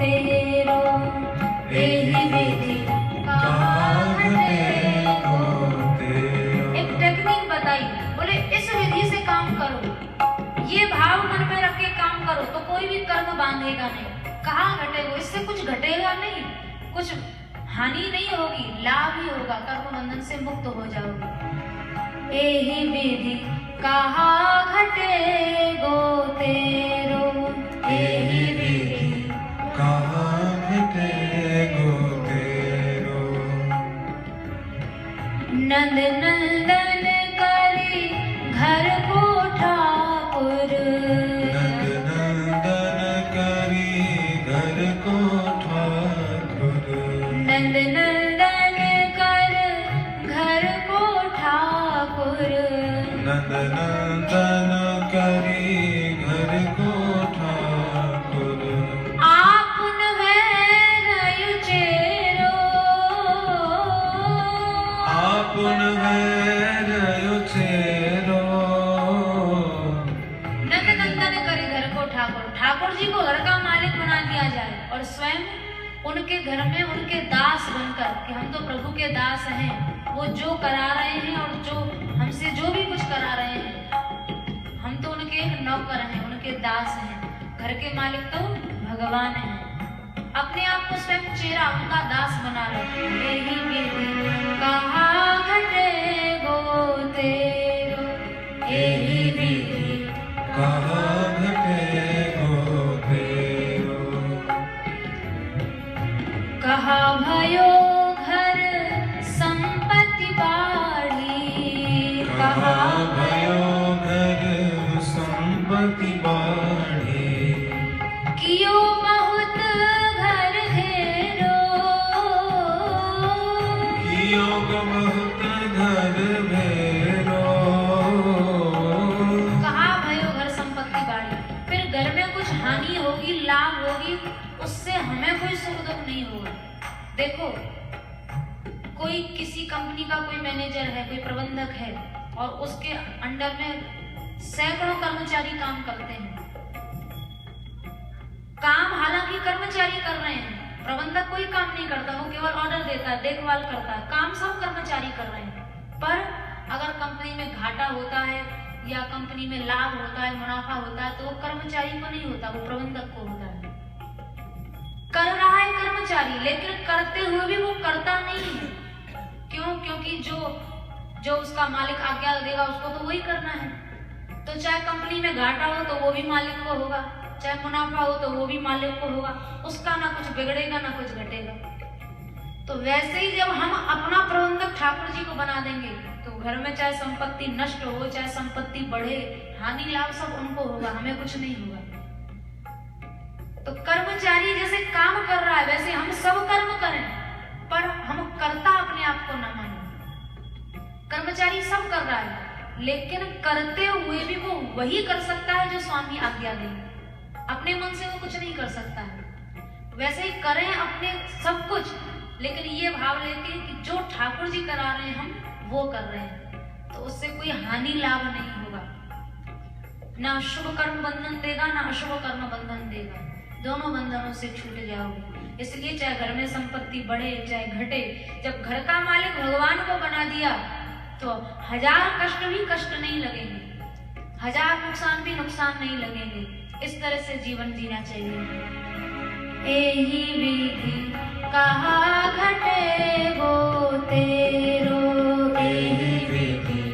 तेरो, एहि विधि कहा घटे गो तेरो। एक टेक्निक बताई, बोले इस विधि से काम करो, ये भाव मन में रख के काम करो तो कोई भी कर्म बांधेगा नहीं। कहाँ घटेगा? इससे कुछ घटेगा नहीं, कुछ हानि नहीं होगी, लाभ ही होगा, कर्म बंधन से मुक्त हो जाओगे। एहि विधि कहा घटे गो तेरो, एहि विधि कहा घटे गो तेरो। नंद नंदन करी घर को ठाकुर, नंद नंदन करी घर को ठाकुर, नंद नंदन कर घर को ठाकुर, नंद नंदन करी घर को ठाकुर। आपन है चेरो, आपन है चेरो। नंद नंदन करी घर को ठाकुर, ठाकुर जी को घर का मालिक बना दिया जाए और स्वयं उनके घर में उनके दास बनकर कि हम तो प्रभु के दास हैं, वो जो करा रहे हैं और जो हमसे जो भी कुछ करा रहे हैं, हम तो उनके एक नौकर हैं, उनके दास हैं। घर के मालिक तो भगवान हैं। अपने आप को स्वयं चेरा, उनका दास बना रहे। एहि विधि कहा घटे गो तेरो, एहि विधि कहा घटे गो तेरो। कहा भयो घर संपत्ति बाढ़ी, कहा भयो घर संपत्ति बाढ़ी, कियो बहुत घर घेरो, कियो बहुत घर भेरो। कहा भयो घर संपत्ति बाढ़ी, फिर घर में कुछ हानि होगी, लाभ होगी, उससे हमें कोई सुख दुख नहीं होगा। देखो, कोई किसी कंपनी का कोई मैनेजर है, कोई प्रबंधक है और उसके अंडर में सैकड़ों कर्मचारी काम करते हैं। काम हालांकि कर्मचारी कर रहे हैं, प्रबंधक कोई काम नहीं करता, वो केवल ऑर्डर देता है, देखभाल करता है, काम सब कर्मचारी कर रहे हैं। पर अगर कंपनी में घाटा होता है या कंपनी में लाभ होता है, मुनाफा होता है, तो वो कर्मचारी को नहीं होता, वो प्रबंधक को होता है। कर रहा है कर्मचारी, लेकिन करते हुए भी वो करता नहीं है। क्यों? क्योंकि जो उसका मालिक आज्ञा देगा उसको तो वही करना है। तो चाहे कंपनी में घाटा हो तो वो भी मालिक को होगा, चाहे मुनाफा हो तो वो भी मालिक को होगा, उसका ना कुछ बिगड़ेगा ना कुछ घटेगा। तो वैसे ही जब हम अपना प्रबंधक ठाकुर जी को बना देंगे तो घर में चाहे संपत्ति नष्ट हो, चाहे संपत्ति बढ़े, हानि लाभ सब उनको होगा, हमें कुछ नहीं होगा। तो कर्मचारी जैसे काम कर रहा है वैसे हम सब कर्म करें, पर हम कर्ता अपने आप को न माने। कर्मचारी सब कर रहा है, लेकिन करते हुए भी वो वही कर सकता है जो स्वामी आज्ञा दे। अपने मन से वो कुछ नहीं कर सकता है। वैसे ही करें अपने सब कुछ, लेकिन ये भाव लेके कि जो ठाकुर जी करा रहे हैं हम वो कर रहे हैं, तो उससे कोई हानि लाभ नहीं होगा। ना शुभ कर्म बंधन देगा, ना अशुभ कर्म बंधन देगा, दोनों बंधनों से छूट जाओगे। इसलिए चाहे घर में संपत्ति बढ़े चाहे घटे, जब घर का मालिक भगवान को बना दिया तो 1000 कष्ट भी कष्ट नहीं लगेंगे, 1000 नुकसान भी नुकसान नहीं लगेंगे। इस तरह से जीवन जीना चाहिए। एहि विधि कहा घटे गो तेरो, एहि विधि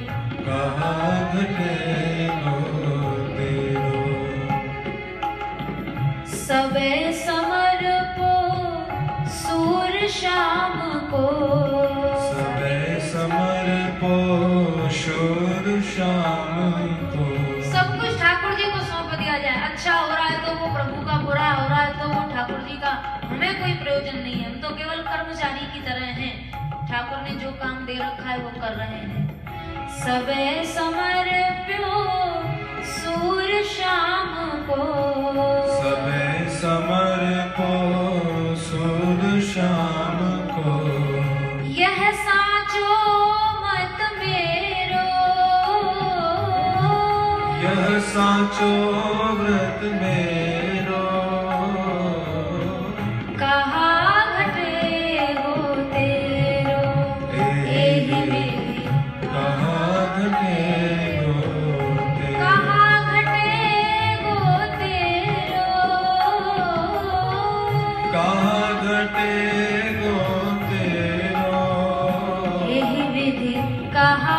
कहा घटे गो तेरो। सबे समर को सूर शाम को, सबे समर को शूर शाम को। सब कुछ ठाकुर जी को सौंप दिया जाए। अच्छा हो रहा है तो वो प्रभु का, बुरा हो रहा है तो वो ठाकुर जी का, हमें कोई प्रयोजन नहीं है। हम तो केवल कर्मचारी की तरह हैं, ठाकुर ने जो काम दे रखा है वो कर रहे हैं। सबे समर प्यो सूर शाम को, सबे समर को सूर शाम को। यह साचो मत मेरो, यह साचो व्रत मेरो। कहा